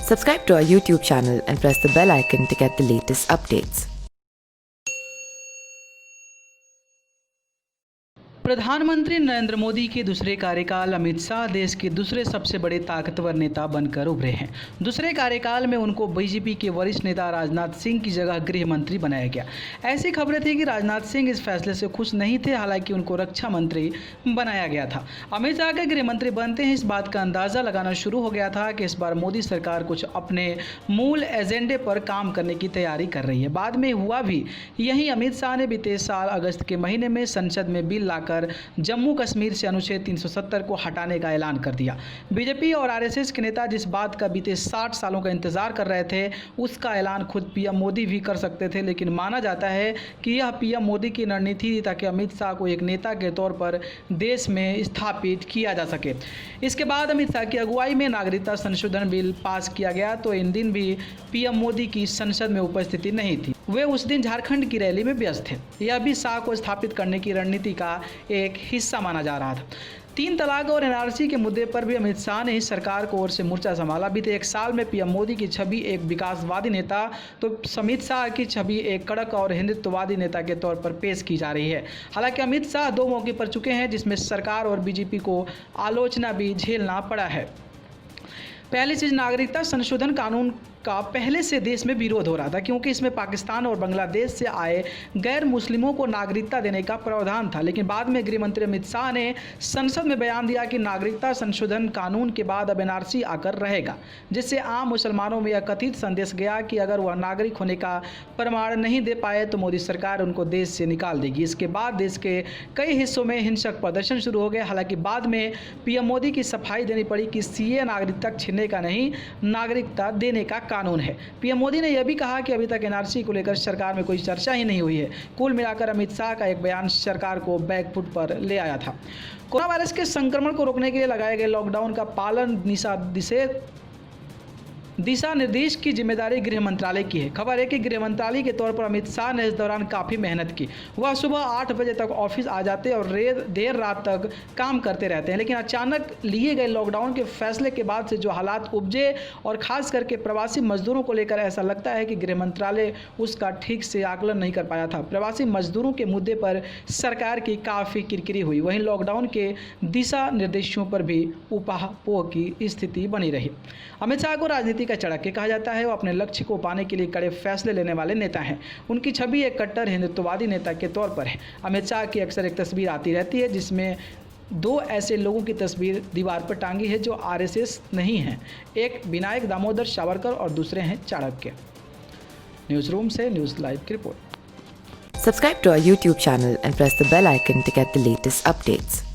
Subscribe to our YouTube channel and press the bell icon to get the latest updates. प्रधानमंत्री नरेंद्र मोदी के दूसरे कार्यकाल अमित शाह देश के दूसरे सबसे बड़े ताकतवर नेता बनकर उभरे हैं। दूसरे कार्यकाल में उनको बीजेपी के वरिष्ठ नेता राजनाथ सिंह की जगह गृह मंत्री बनाया गया। ऐसी खबरें थी कि राजनाथ सिंह इस फैसले से खुश नहीं थे, हालांकि उनको रक्षा मंत्री बनाया गया था। अमित शाह के गृह मंत्री बनते ही इस बात का अंदाजा लगाना शुरू हो गया था कि इस बार मोदी सरकार कुछ अपने मूल एजेंडे पर काम करने की तैयारी कर रही है। बाद में हुआ भी यही। अमित शाह ने बीते साल अगस्त के महीने में संसद में बिल लाकर जम्मू कश्मीर से अनुच्छेद 370 को हटाने का ऐलान कर दिया। बीजेपी और आरएसएस के नेता जिस बात का बीते 60 सालों का इंतजार कर रहे थे, उसका ऐलान खुद पीएम मोदी भी कर सकते थे, लेकिन माना जाता है कि यह पीएम मोदी की रणनीति थी ताकि अमित शाह को एक नेता के तौर पर देश में स्थापित किया जा सके। इसके बाद अमित शाह की अगुवाई में नागरिकता संशोधन बिल पास किया गया, तो इन दिन भी पीएम मोदी की संसद में उपस्थिति नहीं थी। वे उस दिन झारखंड की रैली में व्यस्त थे। यह भी शाह को स्थापित करने की रणनीति का एक हिस्सा माना जा रहा था। 3 तलाक और एनआरसी के मुद्दे पर भी अमित शाह ने इस सरकार को ओर से मोर्चा संभाला। बीते 1 साल में पीएम मोदी की छवि एक विकासवादी नेता, तो अमित शाह की छवि एक कड़क और हिंदुत्ववादी नेता के तौर पर पेश की जा रही है। हालांकि अमित शाह 2 मौके पर चुके हैं जिसमें सरकार और बीजेपी को आलोचना भी झेलना पड़ा है। पहली चीज़, नागरिकता संशोधन कानून का पहले से देश में विरोध हो रहा था, क्योंकि इसमें पाकिस्तान और बांग्लादेश से आए गैर मुस्लिमों को नागरिकता देने का प्रावधान था। लेकिन बाद में गृह मंत्री अमित शाह ने संसद में बयान दिया कि नागरिकता संशोधन कानून के बाद अब एनआरसी आकर रहेगा, जिससे आम मुसलमानों में यह कथित संदेश गया कि अगर वह नागरिक होने का प्रमाण नहीं दे पाए तो मोदी सरकार उनको देश से निकाल देगी। इसके बाद देश के कई हिस्सों में हिंसक प्रदर्शन शुरू हो गए। हालांकि बाद में पीएम मोदी की सफाई देनी पड़ी कि सीए नागरिकता छीनने का नहीं, नागरिकता देने का कानून है। पीएम मोदी ने यह भी कहा कि अभी तक एनआरसी को लेकर सरकार में कोई चर्चा ही नहीं हुई है। कुल मिलाकर अमित शाह का एक बयान सरकार को बैकफुट पर ले आया था। कोरोना वायरस के संक्रमण को रोकने के लिए लगाए गए लॉकडाउन का पालन दिशा निर्देश की जिम्मेदारी गृह मंत्रालय की है। खबर है कि गृह मंत्रालय के तौर पर अमित शाह ने इस दौरान काफ़ी मेहनत की। वह सुबह 8 बजे तक ऑफिस आ जाते और देर रात तक काम करते रहते हैं। लेकिन अचानक लिए गए लॉकडाउन के फैसले के बाद से जो हालात उपजे, और खास करके प्रवासी मजदूरों को लेकर ऐसा लगता है कि गृह मंत्रालय उसका ठीक से आकलन नहीं कर पाया था। प्रवासी मजदूरों के मुद्दे पर सरकार की काफ़ी किरकिरी हुई। वहीं लॉकडाउन के दिशा निर्देशों पर भी ऊहापोह की स्थिति बनी रही। अमित शाह को राजनीति का चाणक्य कहा जाता है। वो अपने लक्ष्य को पाने के लिए कड़े फैसले लेने वाले नेता हैं। उनकी छवि एक कट्टर हिंदुत्ववादी नेता के तौर पर है। अमित शाह की अक्सर एक तस्वीर आती रहती है जिसमें 2 ऐसे लोगों की तस्वीर दीवार पर टांगी है जो आरएसएस नहीं हैं। एक विनायक दामोदर सावरकर और दूसरे हैं चाणक्य। न्यूज़ रूम से न्यूज़ लाइव की report. Subscribe to our YouTube channel and press the bell icon to get the latest updates.